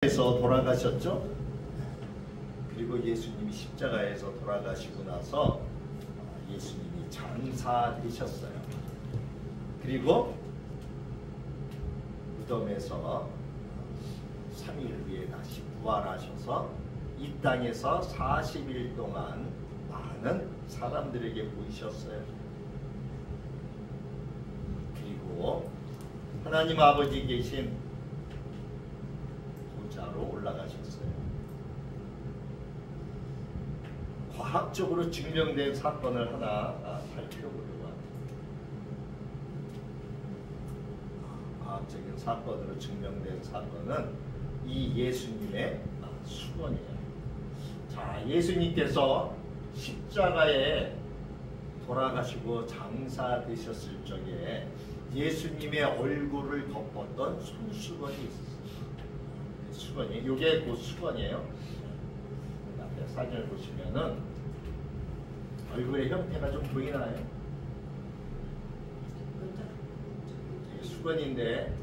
에서 돌아가셨죠. 그리고 예수님이 십자가에서 돌아가시고 나서 예수님이 장사되셨어요. 그리고 무덤에서 3일 후에 다시 부활하셔서 이 땅에서 40일 동안 많은 사람들에게 보이셨어요. 그리고 하나님 아버지 계신 보좌로 올라가셨어요. 과학적으로 증명된 사건을 하나 살펴보려고 합니다. 과학적인 사건으로 증명된 사건은 이 예수님의 수건이에요. 자, 예수님께서 십자가에 돌아가시고 장사되셨을 적에 예수님의 얼굴을 덮었던 손수건이 있었어요. 수건이, 이게 그 수건이에요. 앞에 사진을 보시면은 얼굴의 형태가 좀 보이나요? 이게 수건인데,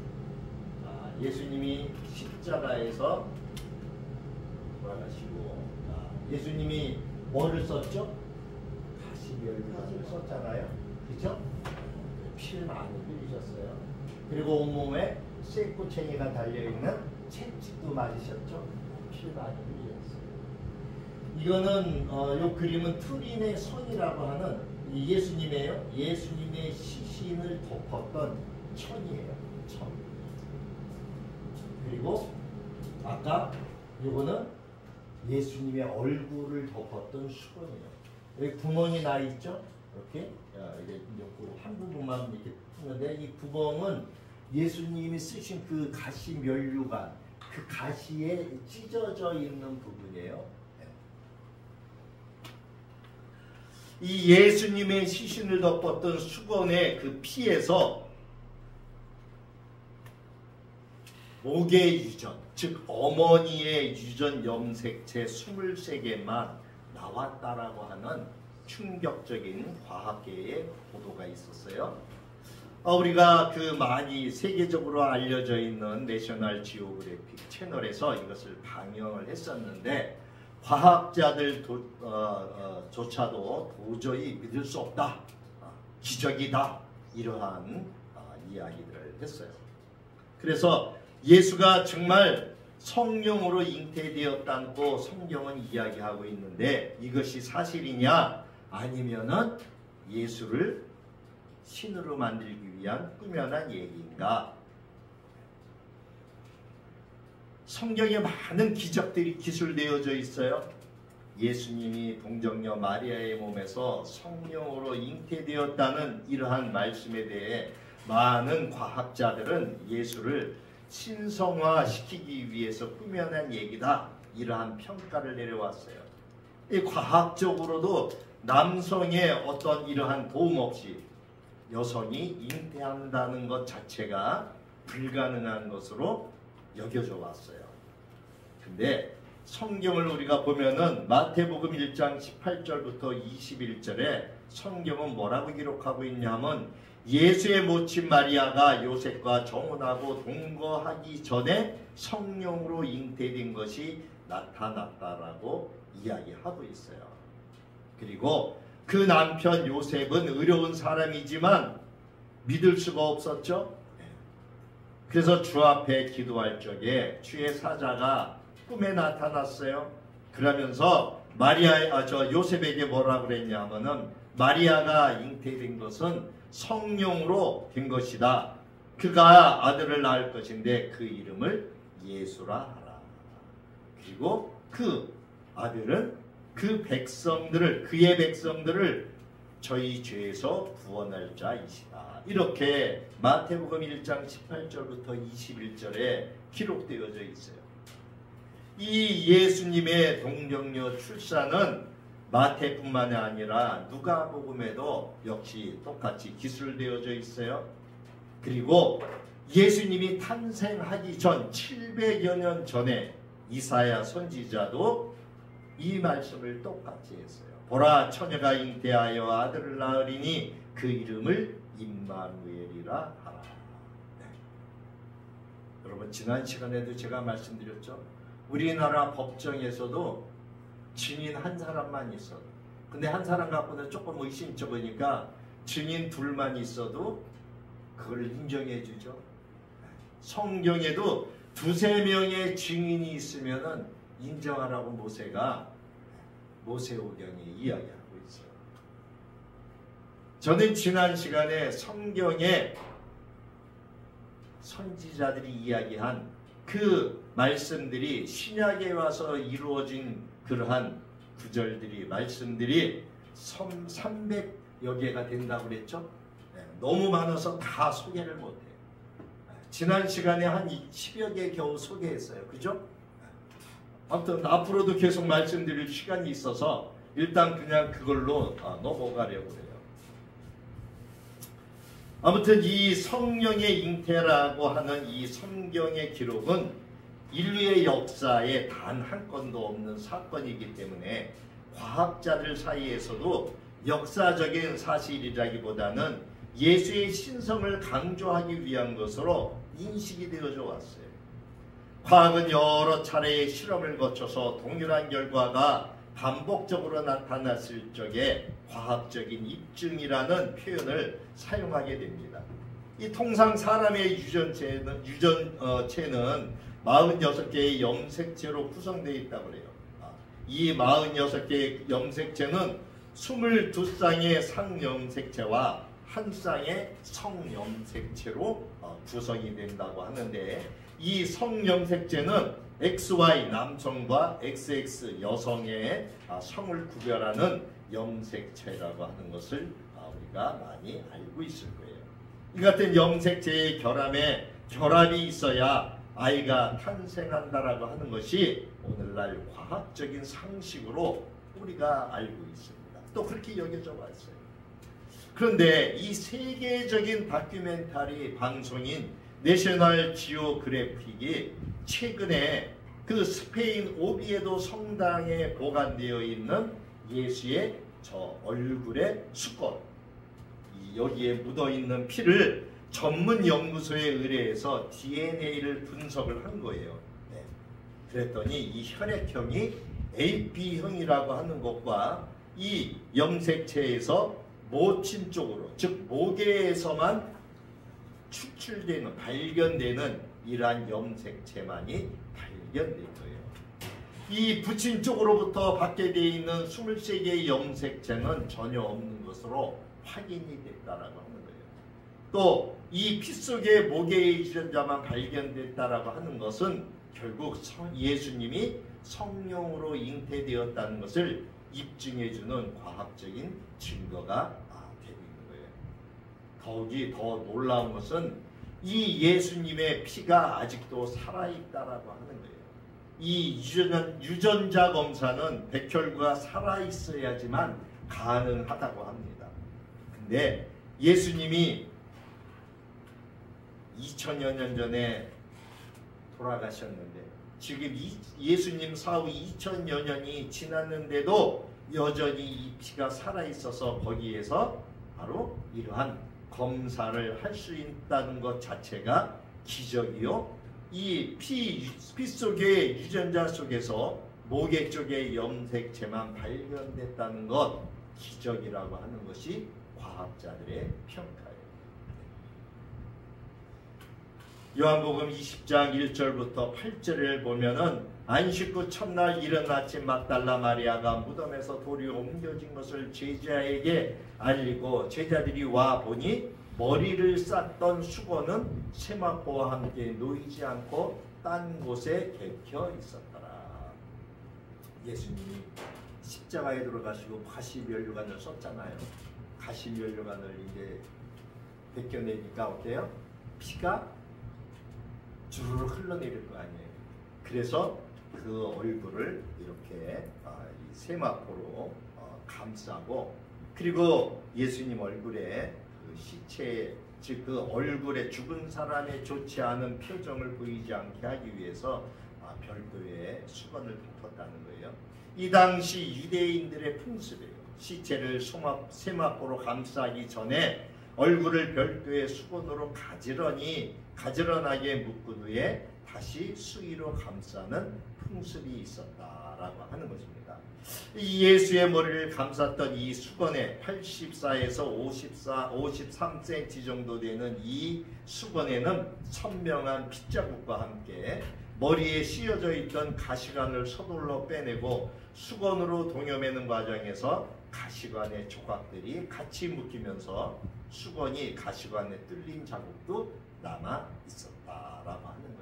예수님이 십자가에서 돌아가시고, 예수님이 뭐를 썼죠? 가시면류관을 썼잖아요. 그렇죠? 피를 많이 흘리셨어요. 그리고 온몸에 쇠꼬챙이가 달려있는 채찍도 맞으셨죠? 피를 많이 흘리셨어요. 이거는 요 그림은 투린의 손이라고 하는 예수님이에요. 예수님의 시신을 덮었던 천이에요. 천. 그리고 아까 요거는 예수님의 얼굴을 덮었던 수건이에요. 여기 구멍이 나 있죠? 이렇게 이게 한 부분만 이렇게 푸는데, 이 구멍은 예수님이 쓰신 그 가시 면류관, 그 가시에 찢어져 있는 부분이에요. 이 예수님의 시신을 덮었던 수건의 그 피에서 목의 유전, 즉 어머니의 유전 염색체 23개만 나왔다라고 하는 충격적인 과학계의 보도가 있었어요. 우리가 그 많이 세계적으로 알려져 있는 내셔널 지오그래픽 채널에서 이것을 방영을 했었는데, 과학자들 조차도 도저히 믿을 수 없다, 기적이다, 이러한 이야기들을 했어요. 그래서 예수가 정말 성령으로 잉태되었다고 성경은 이야기하고 있는데, 이것이 사실이냐 아니면은 예수를 신으로 만들기 위한 꾸며난 얘기인가? 성경에 많은 기적들이 기술되어져 있어요. 예수님이 동정녀 마리아의 몸에서 성령으로 잉태되었다는 이러한 말씀에 대해 많은 과학자들은 예수를 신성화시키기 위해서 꾸며낸 얘기다, 이러한 평가를 내려왔어요. 이 과학적으로도 남성의 어떤 이러한 도움 없이 여성이 잉태한다는 것 자체가 불가능한 것으로 여겨져 왔어요. 근데 성경을 우리가 보면은 마태복음 1장 18절부터 21절에 성경은 뭐라고 기록하고 있냐면, 예수의 모친 마리아가 요셉과 정혼하고 동거하기 전에 성령으로 잉태된 것이 나타났다라고 이야기하고 있어요. 그리고 그 남편 요셉은 의로운 사람이지만 믿을 수가 없었죠. 그래서 주 앞에 기도할 적에 주의 사자가 꿈에 나타났어요. 그러면서 요셉에게 뭐라고 그랬냐면은, 마리아가 잉태된 것은 성령으로 된 것이다. 그가 아들을 낳을 것인데 그 이름을 예수라 하라. 그리고 그 아들은 그의 백성들을 저희 죄에서 구원할 자이시다. 이렇게 마태복음 1장 18절부터 21절에 기록되어져 있어요. 이 예수님의 동정녀 출산은 마태뿐만이 아니라 누가복음에도 역시 똑같이 기술되어져 있어요. 그리고 예수님이 탄생하기 전 700여 년 전에 이사야 선지자도 이 말씀을 똑같이 했어요. 보라, 처녀가 잉태하여 아들을 낳으리니 그 이름을 임마누엘이라 하라. 네. 여러분 지난 시간에도 제가 말씀드렸죠. 우리나라 법정에서도 증인 한 사람만 있어도, 근데 한 사람 갖고는 조금 의심쩍으니까 증인 둘만 있어도 그걸 인정해 주죠. 성경에도 두세 명의 증인이 있으면은 인정하라고 모세오경이 이야기하고 있어요. 저는 지난 시간에 성경에 선지자들이 이야기한 그 말씀들이 신약에 와서 이루어진 그러한 구절들이, 말씀들이 300여 개가 된다고 그랬죠. 너무 많아서 다 소개를 못해요. 지난 시간에 한 10여 개 겨우 소개했어요. 그죠? 아무튼 앞으로도 계속 말씀드릴 시간이 있어서 일단 그냥 그걸로 넘어가려고 해요. 아무튼 이 성령의 잉태라고 하는 이 성경의 기록은 인류의 역사에 단 한 건도 없는 사건이기 때문에 과학자들 사이에서도 역사적인 사실이라기보다는 예수의 신성을 강조하기 위한 것으로 인식이 되어져 왔어요. 과학은 여러 차례의 실험을 거쳐서 동일한 결과가 반복적으로 나타났을 적에 과학적인 입증이라는 표현을 사용하게 됩니다. 이 통상 사람의 유전체는 46개의 염색체로 구성되어 있다고 해요. 이 46개의 염색체는 22쌍의 상염색체와 한 쌍의 성염색체로 구성이 된다고 하는데, 이 성염색체는 XY 남성과 XX 여성의 성을 구별하는 염색체라고 하는 것을 우리가 많이 알고 있을 거예요. 이 같은 염색체의 결합이 있어야 아이가 탄생한다라고 하는 것이 오늘날 과학적인 상식으로 우리가 알고 있습니다. 또 그렇게 여겨져 왔어요. 그런데 이 세계적인 다큐멘터리 방송인 내셔널 지오그래픽이 최근에 그 스페인 오비에도 성당에 보관되어 있는 예수의 저 얼굴의 수건, 여기에 묻어있는 피를 전문 연구소에 의뢰해서 DNA를 분석을 한 거예요. 그랬더니 이 혈액형이 AB형이라고 하는 것과 이 염색체에서 모친 쪽으로, 즉 모계에서만 추출되는, 발견되는 이러한 염색체만이 발견된 거예요. 이 부친 쪽으로부터 받게 되어 있는 23개의 염색체는 전혀 없는 것으로 확인이 됐다라고 하는 거예요. 또 이 피 속의 모계의 유전자만 발견됐다라고 하는 것은 결국 예수님이 성령으로 잉태되었다는 것을 입증해주는 과학적인 증거가 되고 있는 거예요. 더욱이 더 놀라운 것은 이 예수님의 피가 아직도 살아있다라고 하는 거예요. 이 유전자 검사는 백혈구가 살아있어야지만 가능하다고 합니다. 근데 예수님이 2000여 년 전에 돌아가셨는데 지금 예수님 사후 2000여 년이 지났는데도 여전히 이 피가 살아있어서 거기에서 바로 이러한 검사를 할 수 있다는 것 자체가 기적이요. 이 피 속의 유전자 속에서 모계 쪽의 염색체만 발견됐다는 것, 기적이라고 하는 것이 과학자들의 평가예요. 요한복음 20장 1절부터 8절을 보면은 안식 후 첫날 이른 아침 막달라 마리아가 무덤에서 돌이 옮겨진 것을 제자에게 알리고 제자들이 와 보니 머리를 쌌던 수건은 세마포와 함께 놓이지 않고 딴 곳에 개켜 있었더라. 예수님이 십자가에 들어가시고 가시면류관을 썼잖아요. 가시면류관을 이제 벗겨내니까 어때요? 피가 주르륵 흘러내릴 거 아니에요. 그래서 그 얼굴을 이렇게 세마포로 감싸고, 그리고 예수님 얼굴에 그 시체, 즉 그 얼굴에 죽은 사람의 좋지 않은 표정을 보이지 않게 하기 위해서 별도의 수건을 덮었다는 거예요. 이 당시 유대인들의 풍습이에요. 시체를 세마포로 감싸기 전에 얼굴을 별도의 수건으로 가지런하게 묶은 후에 다시 수의로 감싸는 풍습이 있었다라고 하는 것입니다. 이 예수의 머리를 감쌌던 이 수건에 84에서 53cm 정도 되는 이 수건에는 선명한 핏자국과 함께 머리에 씌어져 있던 가시관을 서둘러 빼내고 수건으로 동여매는 과정에서 가시관의 조각들이 같이 묶이면서 수건이 가시관에 뚫린 자국도 남아 있었다라고 하는 거예요.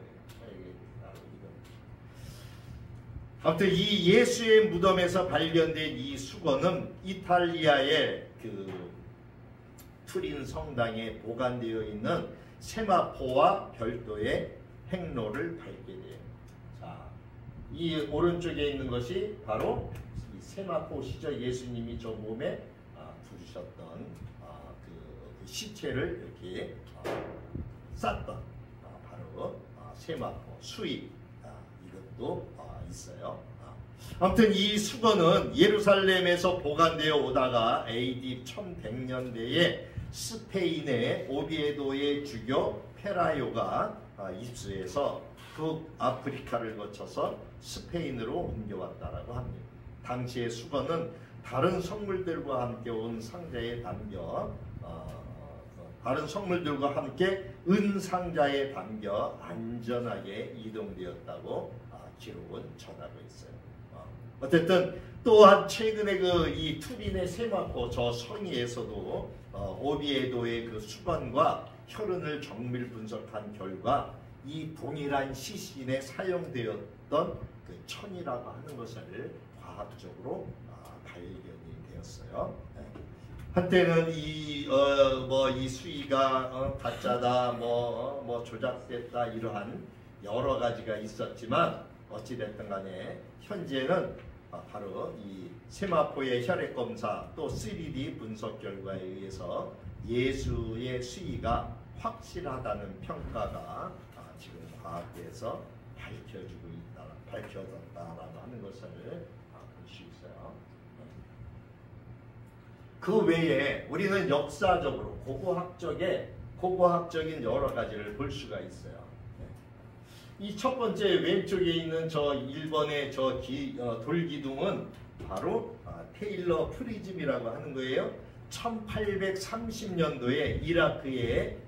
아무튼 이 예수의 무덤에서 발견된 이 수건은 이탈리아의 그 투린 성당에 보관되어 있는 세마포와 별도의 행로를 밟게 돼요. 자, 이 오른쪽에 있는 것이 바로 이 세마포시죠. 예수님이 저 몸에 두르셨던 그 시체를 이렇게 쌌던 바로 세마포 수입 이것도 있어요. 아무튼 이 수건은 예루살렘에서 보관되어 오다가 AD 1100년대에 스페인의 오비에도의 주교 페라요가 입수해서 북아프리카를 거쳐서 스페인으로 옮겨왔다라고 합니다. 당시의 수건은 다른 성물들과 함께 온 상자에 담겨 다른 성물들과 함께 은상자에 담겨 안전하게 이동되었다고 기록은 전하고 있어요. 어쨌든 또한 최근에 이 투린의 세마포 저 성의에서도 오비에도의 그 수건과 혈흔을 정밀 분석한 결과 이 동일한 시신에 사용되었던 그 천이라고 하는 것을 과학적으로 발견이 되었어요. 한때는 이 수의가 가짜다, 조작됐다 이러한 여러 가지가 있었지만 어찌됐든 간에 현재는 바로 이 세마포의 혈액 검사 또 3D 분석 결과에 의해서 예수의 수의가 확실하다는 평가가 지금 과학계에서 밝혀졌다라고 하는 것을 볼 수 있어요. 그 외에 우리는 역사적으로 고고학적인 여러 가지를 볼 수가 있어요. 이 첫 번째 왼쪽에 있는 저 1번의 저 돌기둥은 바로 테일러 프리즘이라고 하는 거예요. 1830년도에 이라크의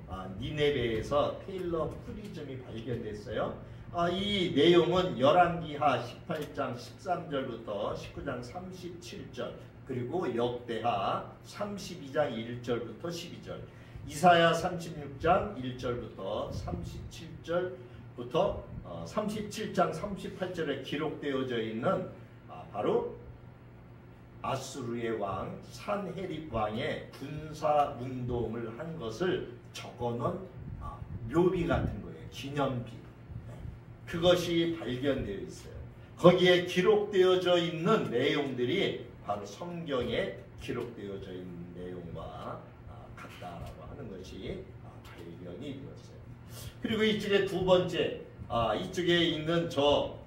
니네베에서 테일러 프리즘이 발견됐어요. 이 내용은 열왕기하 18장 13절부터 19장 37절 그리고 역대하 32장 1절부터 12절 이사야 36장 1절부터 37절부터 37장 38절에 기록되어져 있는 바로 아수르의 왕 산헤립 왕의 군사 운동을 한 것을 적어놓은 묘비 같은 거예요. 기념비. 그것이 발견되어 있어요. 거기에 기록되어져 있는 내용들이 바로 성경에 기록되어져 있는 내용과 같다라고 하는 것이 발견이 되었어요. 그리고 이쪽에 두 번째, 이쪽에 있는 저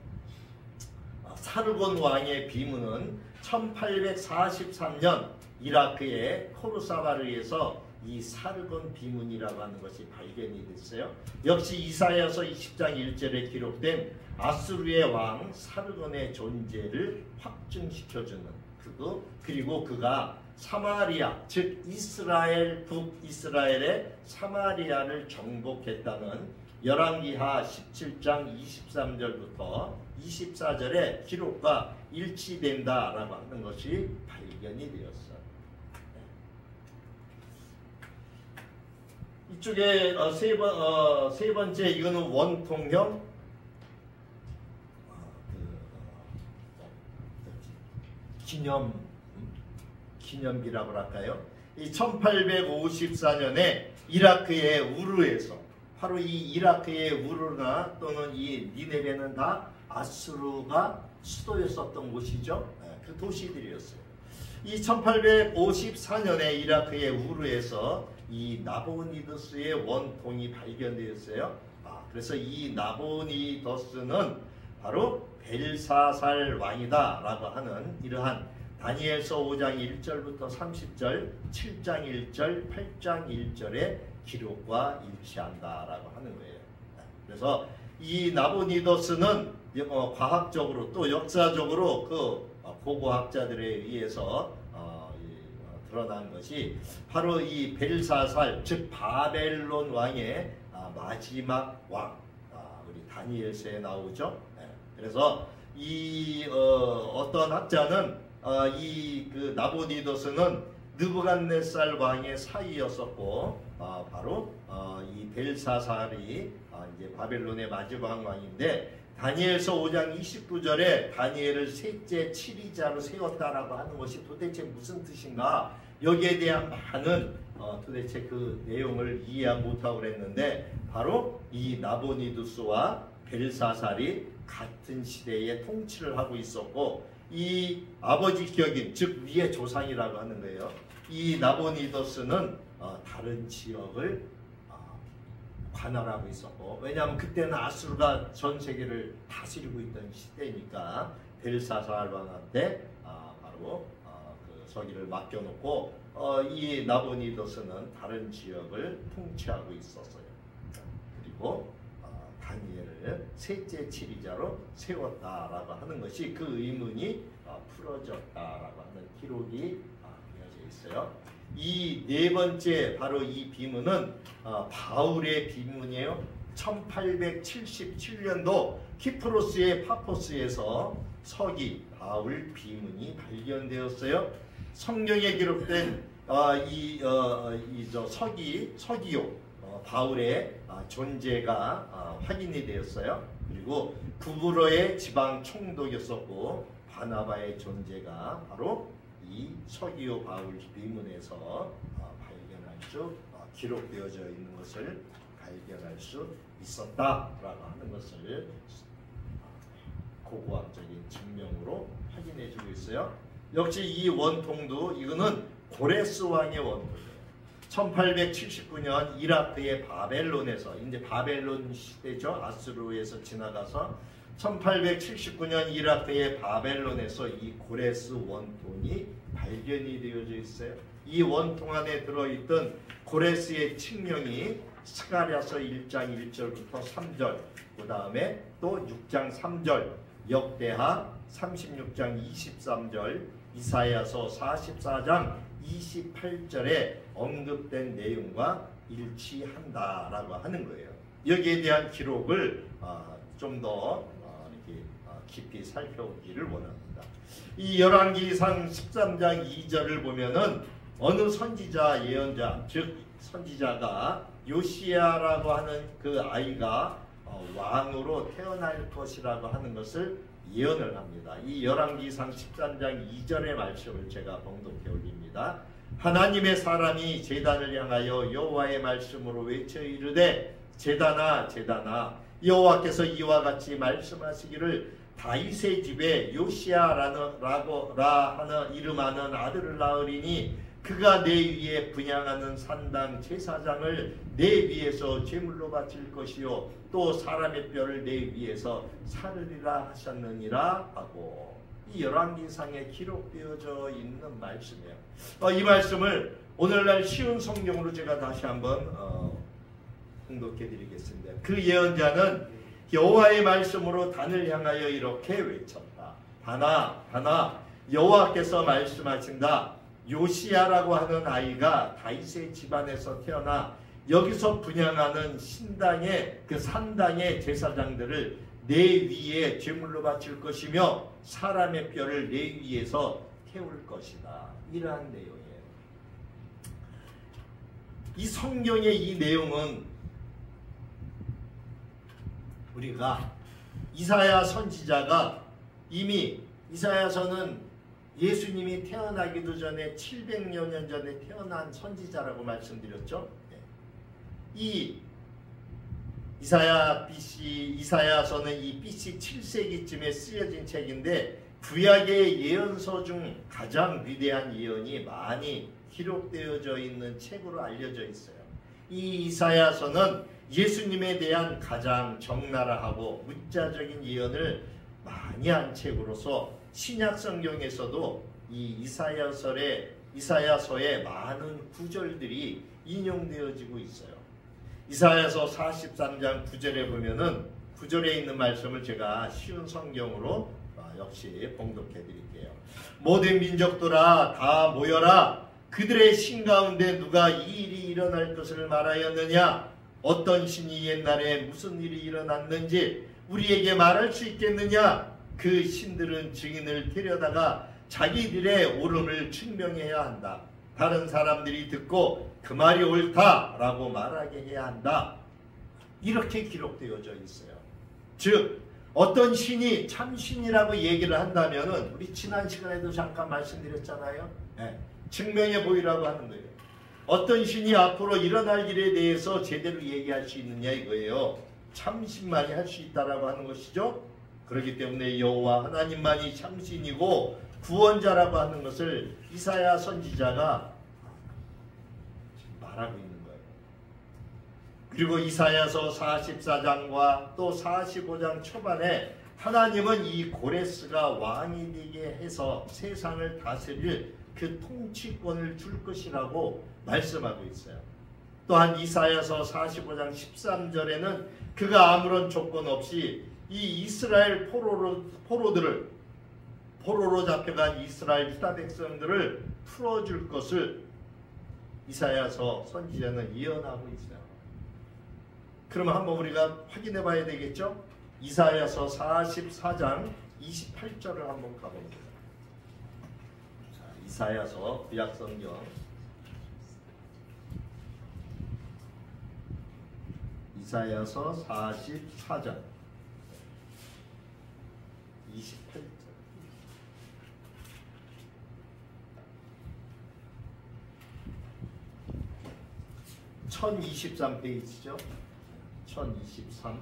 사르곤 왕의 비문은 1843년 이라크의 코르사바르에서 이 사르곤 비문이라고 하는 것이 발견이 됐어요. 역시 이사야서 20장 1절에 기록된 아수르의 왕 사르곤의 존재를 확증시켜주는 그거, 그리고 그가 사마리아, 즉 이스라엘, 북이스라엘의 사마리아를 정복했다는 열왕기하 17장 23절부터 24절의 기록과 일치된다라고 하는 것이 발견이 되었어요. 이쪽에 세 번째 이거는 원통형 기념비라고 할까요? 이 1854년에 이라크의 우르에서 바로 이 이라크의 우르나 또는 이 니네베는 다 아수르가 수도였었던 곳이죠. 그 도시들이었어요. 이 1854년에 이라크의 우르에서 이 나보니더스의 원통이 발견되었어요. 그래서 이 나보니더스는 바로 벨사살 왕이다 라고 하는 이러한 다니엘서 5장 1절부터 30절, 7장 1절, 8장 1절의 기록과 일치한다 라고 하는 거예요. 그래서 이 나보니더스는 과학적으로 또 역사적으로 고고학자들에 의해서 드러난 것이 바로 이 벨사살, 즉 바벨론 왕의 마지막 왕, 우리 다니엘서에 나오죠. 그래서 이 어떤 학자는 이 나보니더스는 느부갓네살 왕의 사이였었고 바로 이 벨사살이 이제 바벨론의 마지막 왕인데 다니엘서 5장 29절에 다니엘을 셋째 치리자로 세웠다라고 하는 것이 도대체 무슨 뜻인가? 여기에 대한 많은 도대체 그 내용을 이해 못하고 그랬는데 바로 이 나보니두스와 벨사살이 같은 시대에 통치를 하고 있었고 이 아버지 격인 즉 위의 조상이라고 하는 거예요. 이 나보니더스는 다른 지역을 관할하고 있었고 왜냐하면 그때는 아수르가 전 세계를 다스리고 있던 시대니까 벨사살 왕한테 바로 그 서기를 맡겨놓고 이 나보니더스는 다른 지역을 통치하고 있었어요. 그리고 다니엘을 셋째 치리자로 세웠다라고 하는 것이 그 의문이 풀어졌다라고 하는 기록이 되어져 있어요. 이 네 번째 바로 이 비문은 바울의 비문이에요. 1877년도 키프로스의 파포스에서 서기 바울 비문이 발견되었어요. 성경에 기록된 서기요 바울의 존재가 확인이 되었어요. 그리고 구브로의 지방 총독이었었고 바나바의 존재가 바로 이 서기요 바울 비문에서 발견할 수 기록되어져 있는 것을 발견할 수 있었다라고 하는 것을 고고학적인 증명으로 확인해주고 있어요. 역시 이 원통도 이거는 고레스 왕의 원통이에요. 1879년 이라크의 바벨론에서 이제 바벨론 시대죠. 아수르에서 지나가서 1879년 이라크의 바벨론에서 이 고레스 원통이 발견이 되어져 있어요. 이 원통 안에 들어있던 고레스의 칙령이 스가랴서 1장 1절부터 3절 그 다음에 또 6장 3절 역대하 36장 23절 이사야서 44장 28절에 언급된 내용과 일치한다라고 하는 거예요. 여기에 대한 기록을 좀 더 깊이 살펴보기를 원합니다. 이 열왕기상 13장 2절을 보면은 어느 선지자 예언자 즉 선지자가 요시야라고 하는 그 아이가 왕으로 태어날 것이라고 하는 것을 예언을 합니다. 이 열왕기상 13장 2절의 말씀을 제가 봉독해 올립니다. 하나님의 사람이 제단을 향하여 여호와의 말씀으로 외쳐 이르되 제단아 제단아 여호와께서 이와 같이 말씀하시기를 다윗의 집에 요시야라 하는 이름하는 아들을 낳으리니 그가 내 위에 분향하는 산당 제사장을 내 위에서 제물로 바칠 것이요 또 사람의 뼈를 내 위에서 사르리라 하셨느니라 하고 이 열왕기상에 기록되어져 있는 말씀이에요. 이 말씀을 오늘날 쉬운 성경으로 제가 다시 한번 공독해 드리겠습니다. 그 예언자는 여호와의 말씀으로 단을 향하여 이렇게 외쳤다. 단아 단아 여호와께서 말씀하신다. 요시야라고 하는 아이가 다윗의 집안에서 태어나 여기서 분향하는 신당의 그 산당의 제사장들을 내 위에 제물로 바칠 것이며 사람의 뼈를 내 위에서 태울 것이다. 이러한 내용이에요. 이 성경의 이 내용은 우리가 이사야 선지자가 이미 이사야서는 예수님이 태어나기도 전에 700여 년 전에 태어난 선지자라고 말씀드렸죠. 이 이사야서는 이 BC 7세기쯤에 쓰여진 책인데 구약의 예언서 중 가장 위대한 예언이 많이 기록되어져 있는 책으로 알려져 있어요. 이 이사야서는 예수님에 대한 가장 적나라하고 문자적인 예언을 많이 한 책으로서 신약 성경에서도 이 이사야서의 많은 구절들이 인용되어지고 있어요. 이사야서 43장 9절에 보면은 9절에 있는 말씀을 제가 쉬운 성경으로 역시 봉독해 드릴게요. 모든 민족들아 다 모여라. 그들의 신 가운데 누가 이 일이 일어날 것을 말하였느냐? 어떤 신이 옛날에 무슨 일이 일어났는지 우리에게 말할 수 있겠느냐? 그 신들은 증인을 데려다가 자기들의 옳음을 증명해야 한다. 다른 사람들이 듣고 그 말이 옳다라고 말하게 해야 한다. 이렇게 기록되어져 있어요. 즉 어떤 신이 참신이라고 얘기를 한다면 우리 지난 시간에도 잠깐 말씀드렸잖아요. 네. 증명해 보이라고 하는 거예요. 어떤 신이 앞으로 일어날 일에 대해서 제대로 얘기할 수 있느냐 이거예요. 참신만이 할 수 있다라고 하는 것이죠. 그렇기 때문에 여호와 하나님만이 참신이고 구원자라고 하는 것을 이사야 선지자가 말하고 있는 거예요. 그리고 이사야서 44장과 또 45장 초반에 하나님은 이 고레스가 왕이 되게 해서 세상을 다스릴 그 통치권을 줄 것이라고 말씀하고 있어요. 또한 이사야서 45장 13절에는 그가 아무런 조건 없이 이 이스라엘 포로로 잡혀간 이스라엘 유다 백성들을 풀어줄 것을 이사야서 선지자는 예언하고 있어요. 그러면 한번 우리가 확인해 봐야 되겠죠? 이사야서 44장 28절을 한번 가봅니다. 자, 이사야서 구약성경 이사야서 44장 28절 1023페이지죠. 1023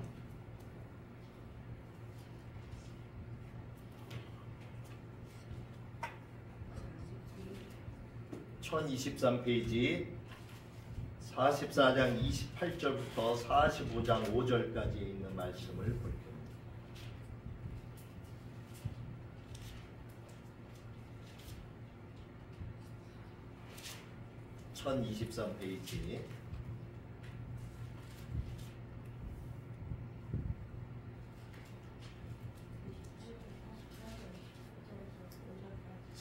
1023페이지 44장 28절부터 45장 5절까지 있는 말씀을 볼 겁니다. 1023페이지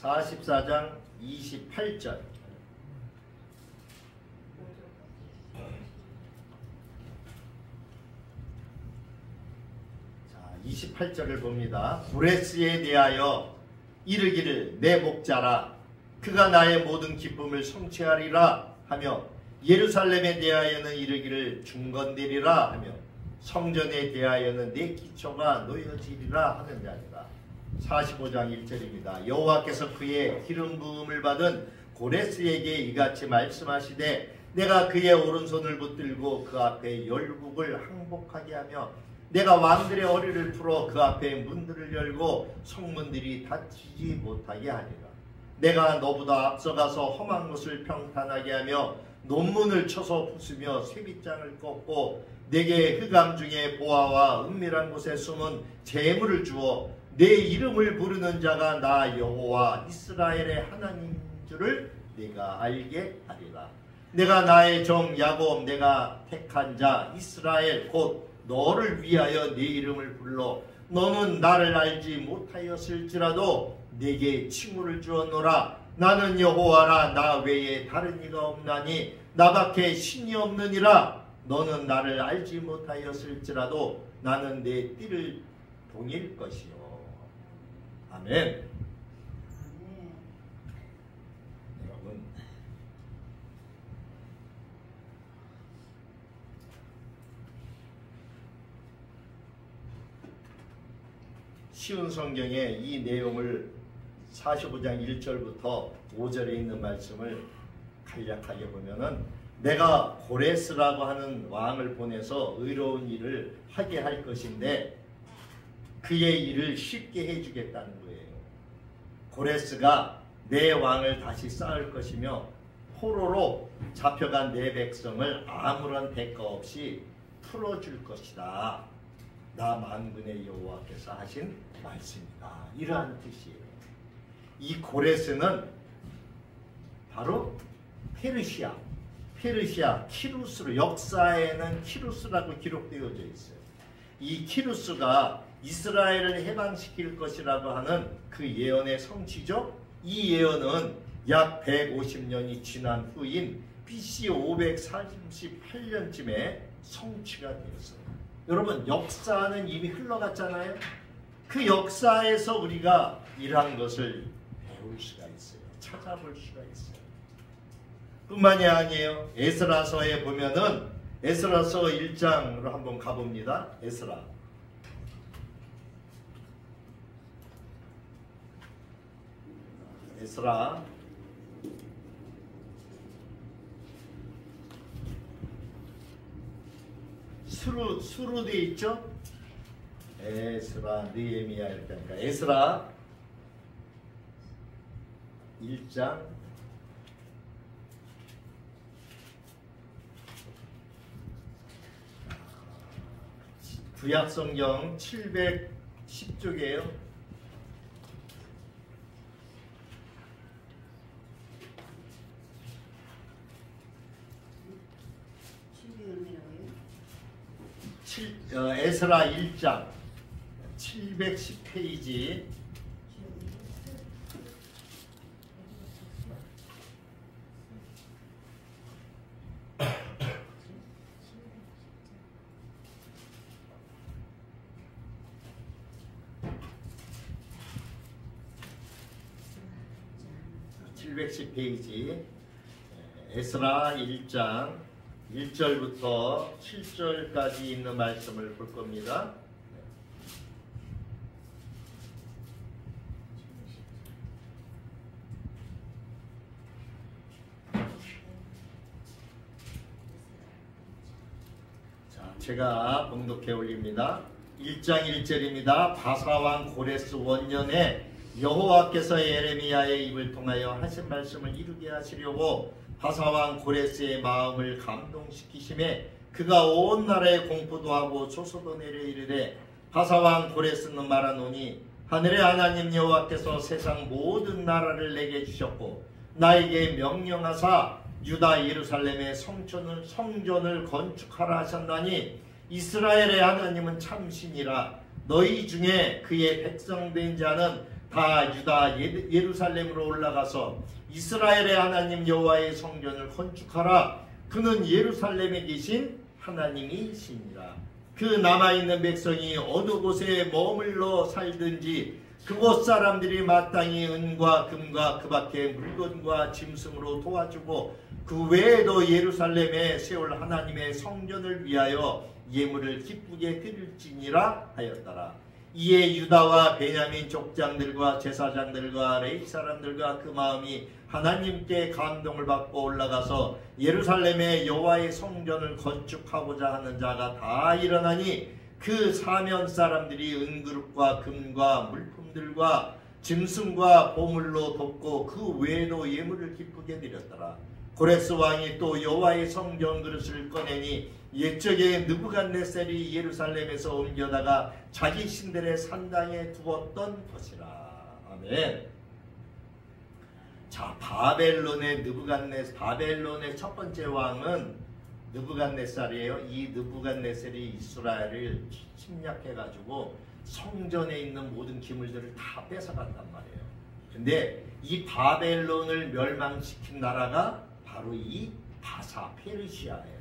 44장 28절 28절을 봅니다. 고레스에 대하여 이르기를 내 목자라 그가 나의 모든 기쁨을 성취하리라 하며 예루살렘에 대하여는 이르기를 중건되리라 하며 성전에 대하여는 내 기초가 놓여지리라 하는 자니라. 45장 1절입니다. 여호와께서 그의 기름 부음을 받은 고레스에게 이같이 말씀하시되 내가 그의 오른손을 붙들고 그 앞에 열국을 항복하게 하며 내가 왕들의 어리를 풀어 그 앞에 문들을 열고 성문들이 닫히지 못하게 하리라. 내가 너보다 앞서가서 험한 곳을 평탄하게 하며 논문을 쳐서 부수며 쇠빗장을 꺾고 내게 흑암 중에 보화와 은밀한 곳에 숨은 재물을 주어 내 이름을 부르는 자가 나 여호와 이스라엘의 하나님인 줄을 내가 알게 하리라. 내가 나의 종 야곱 내가 택한 자 이스라엘 곧 너를 위하여 내 이름을 불러 너는 나를 알지 못하였을지라도 내게 칭호를 주었노라. 나는 여호와라 나 외에 다른 이가 없나니 나밖에 신이 없느니라. 너는 나를 알지 못하였을지라도 나는 내 띠를 동일 것이요. 아멘. 여러분 쉬운 성경에 이 내용을 45장 1절부터 5절에 있는 말씀을 간략하게 보면은 내가 고레스라고 하는 왕을 보내서 의로운 일을 하게 할 것인데 그의 일을 쉽게 해주겠다는 거예요. 고레스가 내 왕을 다시 쌓을 것이며 포로로 잡혀간 내 백성을 아무런 대가 없이 풀어줄 것이다. 나 만군의 여호와께서 하신 말씀이다. 이러한 뜻이에요. 이 고레스는 바로 페르시아 키루스로 역사에는 키루스라고 기록되어져 있어요. 이 키루스가 이스라엘을 해방시킬 것이라고 하는 그 예언의 성취죠. 이 예언은 약 150년이 지난 후인 BC 538년쯤에 성취가 되었어요. 여러분, 역사는 이미 흘러갔잖아요. 그 역사에서 우리가 이러한 것을 배울 수가 있어요. 찾아볼 수가 있어요. 뿐만이 아니에요. 에스라서에 보면은 에스라서 1장으로 한번 가봅니다. 에스라. 에스라 수로 되어 있죠? 에스라, 느헤미야 이렇게 하니까 에스라 1장 구약성경 710쪽이에요. 에스라 1장 710페이지. 에스라 1장 1절부터 7절까지 있는 말씀을 볼 겁니다. 자, 제가 봉독해 올립니다. 1장 1절입니다. 바사왕 고레스 원년에 여호와께서 예레미야의 입을 통하여 하신 말씀을 이루게 하시려고 바사왕 고레스의 마음을 감동시키심에 그가 온 나라에 공포도 하고 조소도 내려 이르되 바사왕 고레스는 말하노니 하늘의 하나님 여호와께서 세상 모든 나라를 내게 주셨고 나에게 명령하사 유다 예루살렘의 성전을 건축하라 하셨나니 이스라엘의 하나님은 참신이라. 너희 중에 그의 백성된 자는 다 유다 예루살렘으로 올라가서 이스라엘의 하나님 여호와의 성전을 건축하라. 그는 예루살렘에 계신 하나님이시니라. 그 남아있는 백성이 어느 곳에 머물러 살든지 그곳 사람들이 마땅히 은과 금과 그 밖에 물건과 짐승으로 도와주고 그 외에도 예루살렘에 세울 하나님의 성전을 위하여 예물을 기쁘게 드릴지니라 하였더라. 이에 유다와 베냐민 족장들과 제사장들과 레위 사람들과 그 마음이 하나님께 감동을 받고 올라가서 예루살렘에 여호와의 성전을 건축하고자 하는 자가 다 일어나니 그 사면 사람들이 은그릇과 금과 물품들과 짐승과 보물로 돕고 그 외에도 예물을 기쁘게 드렸더라. 고레스 왕이 또 여호와의 성전 그릇을 꺼내니 옛적에 느부갓네살이 예루살렘에서 옮겨다가 자기 신들의 산당에 두었던 것이라. 아멘. 자, 바벨론의 첫 번째 왕은 느부갓네살이에요. 이 느부갓네살이 이스라엘을 침략해가지고 성전에 있는 모든 기물들을 다 뺏어간단 말이에요. 근데 이 바벨론을 멸망시킨 나라가 바로 이 페르시아예요.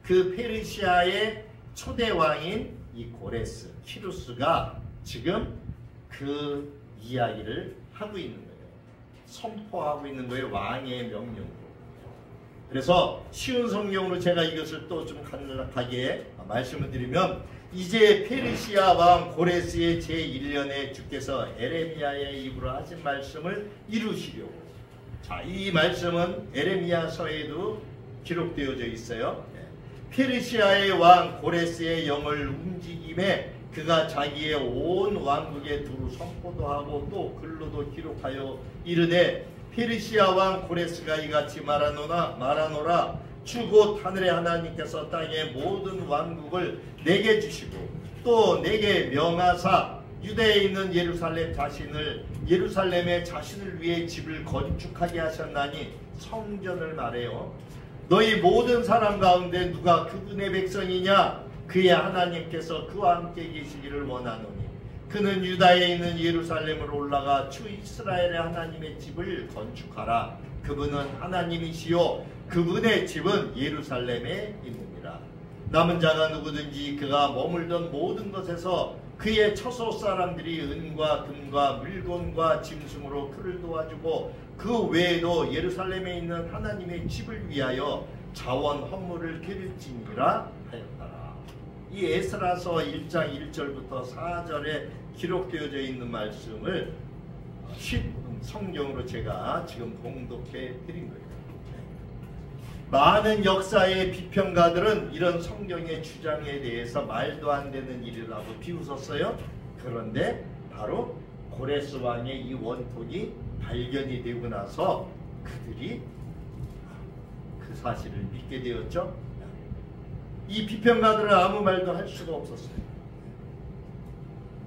그 페르시아의 초대 왕인 이 고레스, 키루스가 지금 그 이야기를 하고 있는 거예요. 선포하고 있는 거예요. 왕의 명령으로. 그래서 쉬운 성경으로 제가 이것을 또 좀 간략하게 말씀을 드리면 이제 페르시아 왕 고레스의 제1년에 주께서 에레미야의 입으로 하신 말씀을 이루시려고. 자, 이 말씀은 에레미야서에도 기록되어져 있어요. 페르시아의 왕 고레스의 영을 움직임에 그가 자기의 온 왕국에 두루 선포도 하고 또 글로도 기록하여 이르되 페르시아 왕 고레스가 이같이 말하노라. 주 곧 하늘의 하나님께서 땅의 모든 왕국을 내게 주시고 또 내게 명하사 유대에 있는 예루살렘의 자신을 위해 집을 건축하게 하셨나니 성전을 말해요. 너희 모든 사람 가운데 누가 그분의 백성이냐? 그의 하나님께서 그와 함께 계시기를 원하노니 그는 유다에 있는 예루살렘으로 올라가 주 이스라엘의 하나님의 집을 건축하라. 그분은 하나님이시요 그분의 집은 예루살렘에 있느니라. 남은 자가 누구든지 그가 머물던 모든 것에서 그의 처소 사람들이 은과 금과 물건과 짐승으로 그를 도와주고 그 외에도 예루살렘에 있는 하나님의 집을 위하여 자원 헌물을 드릴지니라 하였더라. 이 에스라서 1장 1절부터 4절에 기록되어져 있는 말씀을 성경으로 제가 지금 봉독해 드린 거예요. 많은 역사의 비평가들은 이런 성경의 주장에 대해서 말도 안 되는 일이라고 비웃었어요. 그런데 바로 고레스 왕의 이 원통이 발견이 되고 나서 그들이 그 사실을 믿게 되었죠. 이 비평가들은 아무 말도 할 수가 없었어요.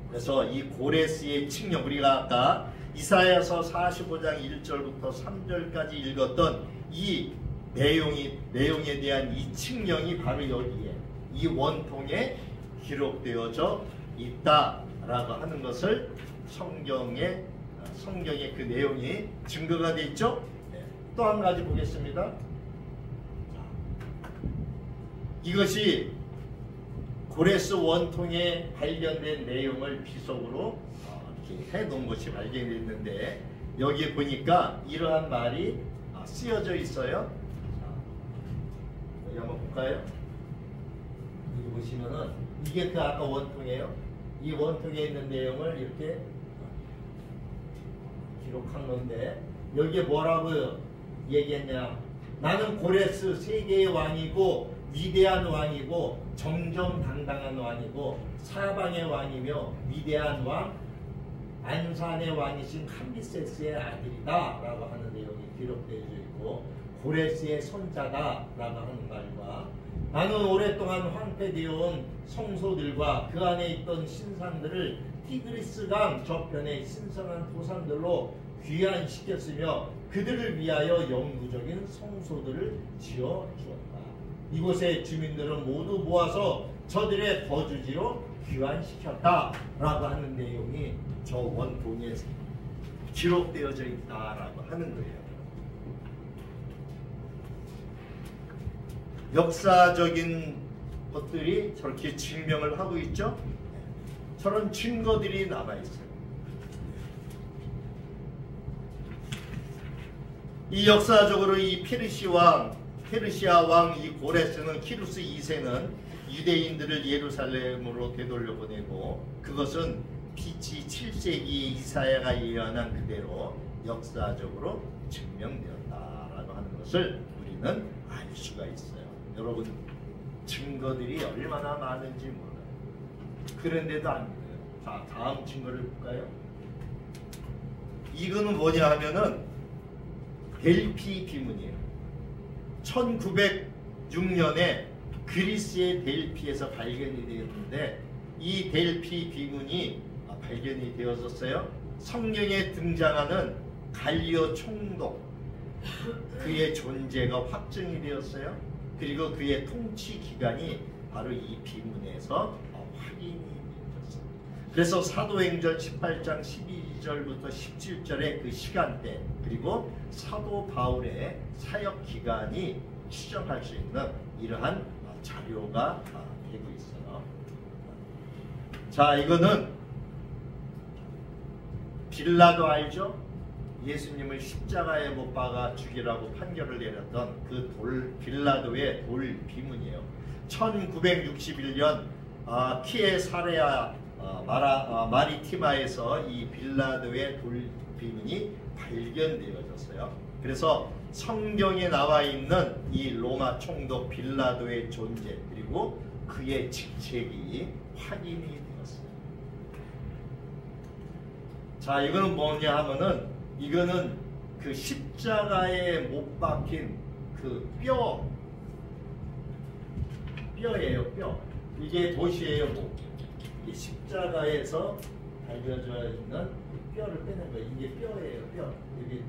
그래서 이 고레스의 칙령, 우리가 아까 이사야서 45장 1절부터 3절까지 읽었던 이 내용에 대한 이 칙령이 바로 여기에 이 원통에 기록되어져 있다라고 하는 것을 성경의 그 내용이 증거가 되어 있죠. 네. 또 한 가지 보겠습니다. 이것이 고레스 원통에 발견된 내용을 비속으로 이렇게 해놓은 것이 발견됐는데 여기에 보니까 이러한 말이 쓰여져 있어요. 여기 한번 볼까요? 여기 보시면은 이게 그 아까 원통이에요. 이 원통에 있는 내용을 이렇게 기록한 건데 여기에 뭐라고 얘기했냐? 나는 고레스 세계의 왕이고 위대한 왕이고 정정당당한 왕이고 사방의 왕이며 위대한 왕 안산의 왕이신 캄비세스의 아들이다 라고 하는 내용이 기록되어 있고 고레스의 손자다 라고 하는 말과 나는 오랫동안 황폐되어 온 성소들과 그 안에 있던 신상들을 티그리스강 저편의 신성한 도산들로 귀환시켰으며 그들을 위하여 영구적인 성소들을 지어 주었다. 이곳의 주민들은 모두 모아서 저들의 거주지로 귀환시켰다 라고 하는 내용이 저 원통에 기록되어져 있다라고 하는 거예요. 역사적인 것들이 저렇게 증명을 하고 있죠. 저런 증거들이 남아있어요. 이 역사적으로 이 페르시아 왕 이 고레스는 키루스 2세는 유대인들을 예루살렘으로 되돌려 보내고 그것은 BC 7세기 이사야가 예언한 그대로 역사적으로 증명되었다라고 하는 것을 우리는 알 수가 있어요. 여러분 증거들이 얼마나 많은지 몰라요. 그런데도 안 돼요. 자, 다음 증거를 볼까요? 이거는 뭐냐 하면은 델피 비문이에요. 1906년에 그리스의 델피에서 발견이 되었는데 이 델피 비문이 발견이 되었었어요. 성경에 등장하는 갈리오 총독 그의 존재가 확정이 되었어요. 그리고 그의 통치 기간이 바로 이 비문에서 확인이 되었어요. 그래서 사도행전 18장 12절부터 17절의 그 시간대 그리고 사도 바울의 사역 기간이 추정할 수 있는 이러한 자료가 되고 있어요. 자, 이거는 빌라도 알죠? 예수님을 십자가에 못 박아 죽이라고 판결을 내렸던 그 빌라도의 돌 비문이에요. 1961년 키에사레아 마리티마에서 이 빌라도의 돌 비문이 발견되어졌어요. 그래서 성경에 나와 있는 이 로마 총독 빌라도의 존재 그리고 그의 직책이 확인이 되었어요. 자, 이거는 뭐냐 하면은 이거는 그 십자가에 못 박힌 그 뼈예요. 뼈. 이게 도시예요. 뭐. 이게 십자가에서 달려져 있는 뼈를 빼는 거예요. 이게 뼈예요. 뼈. 여기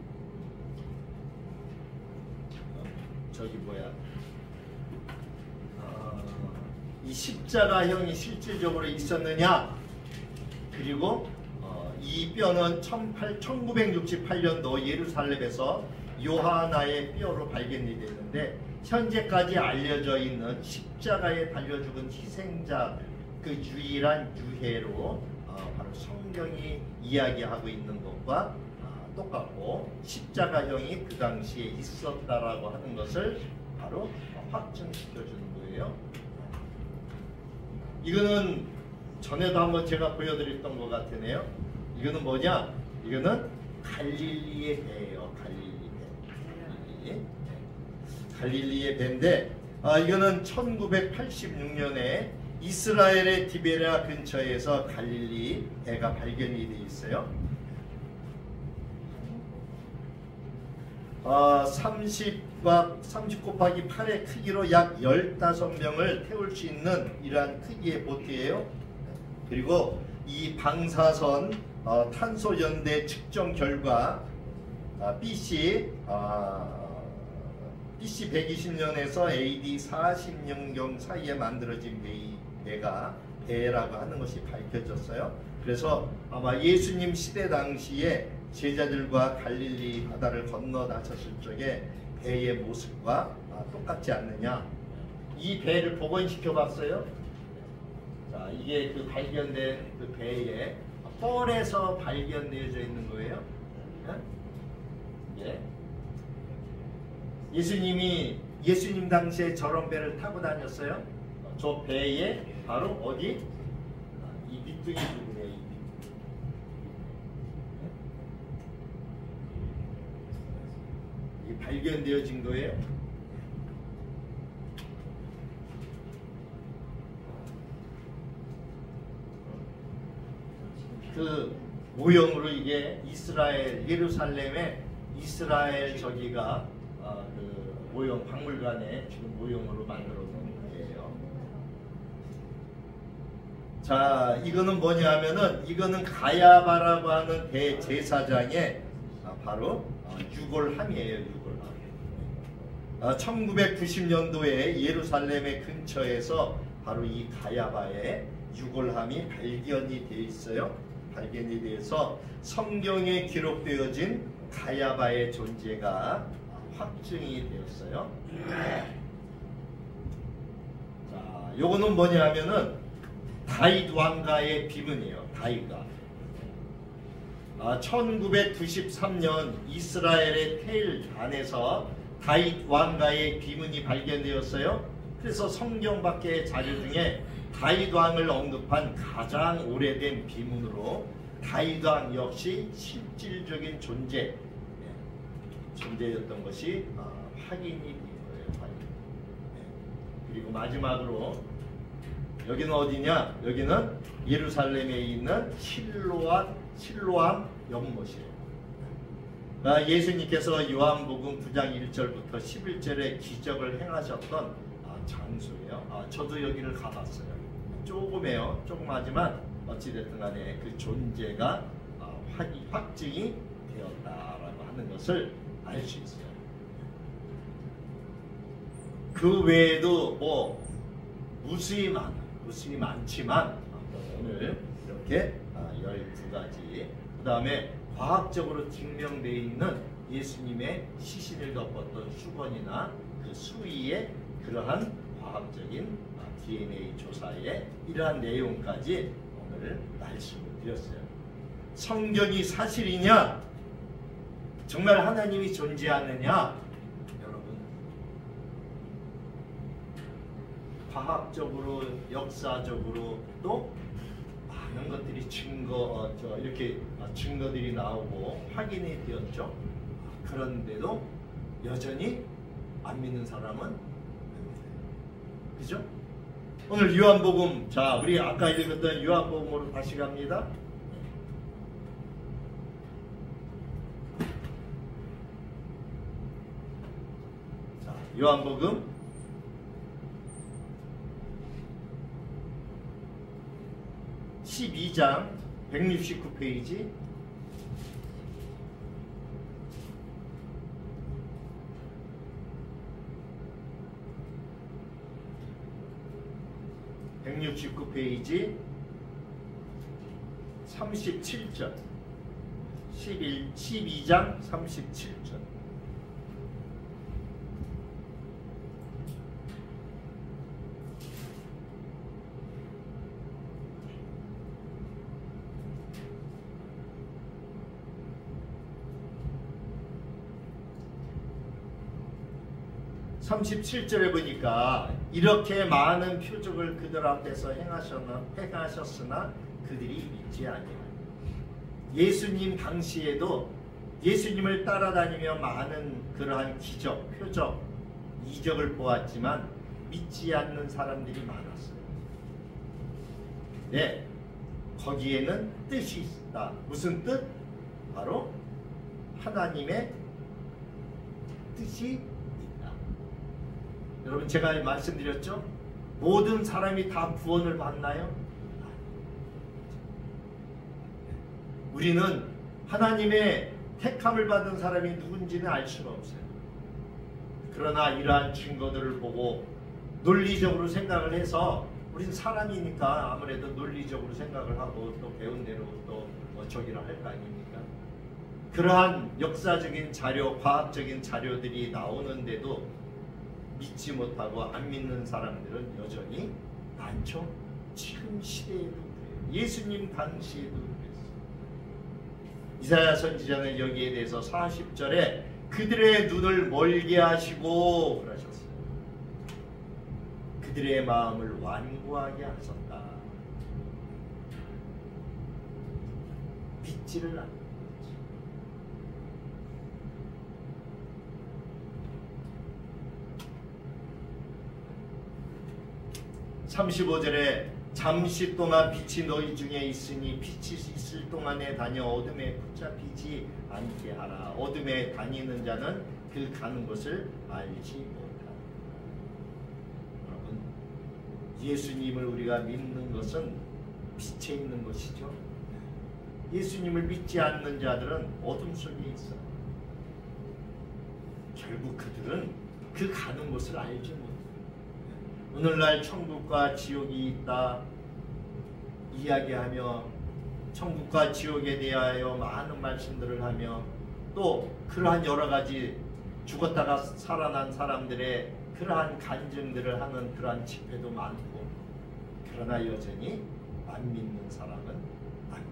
저기 뭐야? 이 십자가형이 실질적으로 있었느냐? 그리고 이 뼈는 1968년도 예루살렘에서 요하나의 뼈로 발견이 되는데 현재까지 알려져 있는 십자가에 달려 죽은 희생자 그 유일한 유해로 바로 성경이 이야기하고 있는 것과 똑같고 십자가형이 그 당시에 있었다라고 하는 것을 바로 확증시켜 주는 거예요. 이거는 전에도 한번 제가 보여드렸던 것 같으네요. 이거는 뭐냐? 이거는 갈릴리의 배예요. 갈릴리의 배인데 이거는 1986년에 이스라엘의 디베랴 근처에서 갈릴리 배가 발견이 되어 있어요. 30 곱하기 8의 크기로 약 15명을 태울 수 있는 이러한 크기의 보트예요. 그리고 이 방사선 탄소 연대 측정 결과 BC 120년에서 AD 40년경 사이에 만들어진 배라고 하는 것이 밝혀졌어요. 그래서 아마 예수님 시대 당시에 제자들과 갈릴리 바다를 건너 나섰을 적에 배의 모습과 똑같지 않느냐. 이 배를 복원시켜 봤어요. 자, 이게 그 발견된 그 배에 뻘에서 발견되어져 있는 거예요. 예. 예수님 당시에 저런 배를 타고 다녔어요. 저 배에 바로 어디? 이 밑둥이 부분이에요. 이게 발견되어진 거예요. 그 모형으로 이게 이스라엘 예루살렘의 이스라엘 저기가 그 모형 박물관에 지금 모형으로 만들어 놓은 거예요. 자, 이거는 뭐냐 하면은 이거는 가야바라고 하는 대제사장의 바로 유골함이에요. 유골함. 1990년도에 예루살렘의 근처에서 바로 이 가야바의 유골함이 발견이 되어 있어요. 발견이 돼서 성경에 기록되어진 가야바의 존재가 확증이 되었어요. 자, 요거는 뭐냐 하면은 다윗 왕가의 비문이에요. 다윗가. 1993년 이스라엘의 테일단에서 다윗 왕가의 비문이 발견되었어요. 그래서 성경 밖의 자료 중에 다윗 왕을 언급한 가장 오래된 비문으로 다윗 왕 역시 실질적인 존재였던 것이 확인이 된 거예요. 그리고 마지막으로 여기는 어디냐? 여기는 예루살렘에 있는 실로암 연못이에요. 예수님께서 요한복음 9장 1절부터 11절에 기적을 행하셨던 장소예요. 저도 여기를 가봤어요. 조금해요. 조금하지만 어찌됐든 간에 그 존재가 확증이 되었다라고 하는 것을 알 수 있어요. 그 외에도 뭐 무수히 많지만 오늘 이렇게 12가지 그 다음에 과학적으로 증명되어 있는 예수님의 시신을 덮었던 수건이나 그 수위의 그러한 과학적인 DNA 조사의 이러한 내용까지 오늘 말씀을 드렸어요. 성경이 사실이냐? 정말 하나님이 존재하느냐? 여러분, 과학적으로 역사적으로 또 많은 것들이 이렇게 증거들이 나오고 확인이 되었죠. 그런데도 여전히 안 믿는 사람은 그죠? 오늘 요한복음, 자, 우리 아까 읽었던 요한복음으로 다시 갑니다. 자, 요한복음 12장 169페이지. 169페이지 37절 12장 37절. (37절에) 보니까 이렇게 많은 표적을 그들 앞에서 행하셨으나 그들이 믿지 아니하니. 예수님 당시에도 예수님을 따라다니며 많은 그러한 기적, 표적, 이적을 보았지만 믿지 않는 사람들이 많았어요. 네, 거기에는 뜻이 있다. 무슨 뜻? 바로 하나님의 뜻이 있다. 여러분, 제가 말씀드렸죠? 모든 사람이 다 구원을 받나요? 우리는 하나님의 택함을 받은 사람이 누군지는 알 수가 없어요. 그러나 이러한 증거들을 보고 논리적으로 생각을 해서, 우리는 사람이니까 아무래도 논리적으로 생각을 하고 또 배운 대로 또 저기를 할 거 아닙니까? 그러한 역사적인 자료, 과학적인 자료들이 나오는데도 믿지 못하고 안 믿는 사람들은 여전히 많죠. 지금 시대에도 그래요. 예수님 당시에도 그랬어요. 이사야 선지자는 여기에 대해서 40절에 그들의 눈을 멀게 하시고 그러셨어요. 그들의 마음을 완고하게 하셨다. 믿지를 않는 거지. 35절에 잠시 동안 빛이 너희 중에 있으니 빛이 있을 동안에 다녀 어둠에 붙잡히지 않게 하라. 어둠에 다니는 자는 그 가는 곳을 알지 못하라. 여러분, 예수님을 우리가 믿는 것은 빛에 있는 것이죠. 예수님을 믿지 않는 자들은 어둠 속에 있어요. 결국 그들은 그 가는 곳을 알지 못해요. 오늘날 천국과 지옥이 있다 이야기하며 천국과 지옥에 대하여 많은 말씀들을 하며 또 그러한 여러 가지 죽었다가 살아난 사람들의 그러한 간증들을 하는 그러한 집회도 많고, 그러나 여전히 안 믿는 사람은 아닙니다.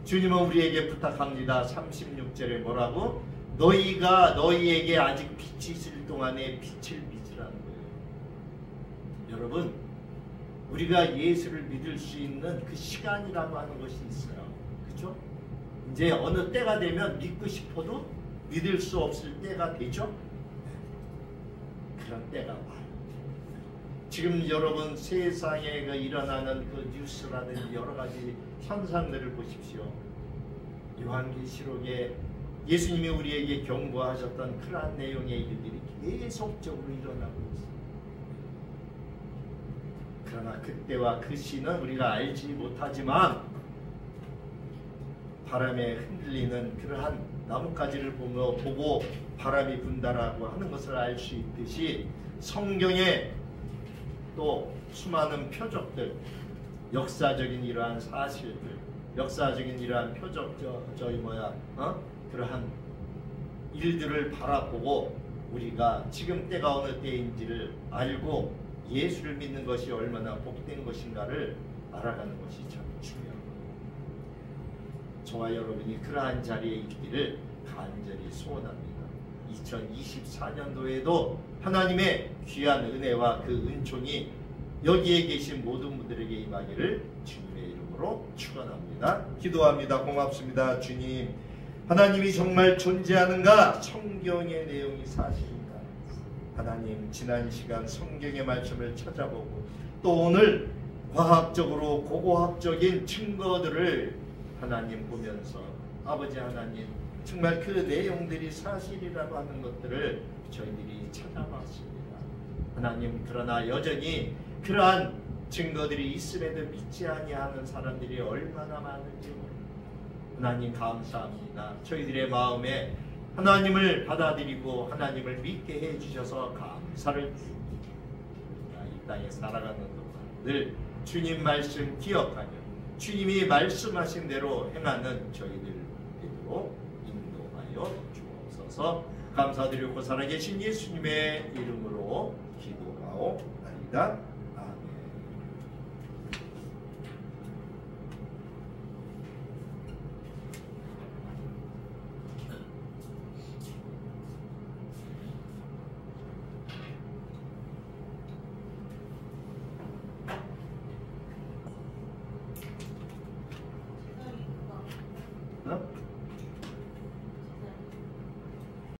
주님은 우리에게 부탁합니다. 36절에 뭐라고? 너희가 너희에게 아직 빛이 있을 동안에 빛을 믿으라는 거예요. 여러분, 우리가 예수를 믿을 수 있는 그 시간이라고 하는 것이 있어요. 그렇죠? 이제 어느 때가 되면 믿고 싶어도 믿을 수 없을 때가 되죠? 그런 때가 와요. 지금 여러분 세상에 일어나는 그 뉴스라든지 여러 가지 현상들을 보십시오. 요한계시록에 예수님이 우리에게 경고하셨던 그러한 내용의 일들이 계속적으로 일어나고 있습니다. 그러나 그때와 그 시는 우리가 알지 못하지만 바람에 흔들리는 그러한 나뭇가지를 보고 바람이 분다라고 하는 것을 알 수 있듯이 성경에 또 수많은 표적들, 역사적인 이러한 사실들, 역사적인 이러한 표적, 그러한 일들을 바라보고 우리가 지금 때가 어느 때인지를 알고 예수를 믿는 것이 얼마나 복된 것인가를 알아가는 것이 참 중요합니다. 저와 여러분이 그러한 자리에 있기를 간절히 소원합니다. 2024년도에도 하나님의 귀한 은혜와 그 은총이 여기에 계신 모든 분들에게 임하기를 주님의 이름으로 축원합니다. 기도합니다. 고맙습니다. 주님, 하나님이 정말 존재하는가? 성경의 내용이 사실인가? 하나님, 지난 시간 성경의 말씀을 찾아보고 또 오늘 과학적으로 고고학적인 증거들을 하나님 보면서 아버지 하나님, 정말 그 내용들이 사실이라고 하는 것들을 저희들이 찾아봤습니다. 하나님, 그러나 여전히 그러한 증거들이 있음에도 믿지 아니하는 사람들이 얼마나 많은지 모릅니다. 하나님 감사합니다. 저희들의 마음에 하나님을 받아들이고 하나님을 믿게 해주셔서 감사를 드립니다. 이 땅에 살아가는 동안 늘 주님 말씀 기억하며 주님이 말씀하신 대로 행하는 저희들 되도록 인도하여 주옵소서. 감사드리고 살아계신 예수님의 이름으로 기도하옵나이다.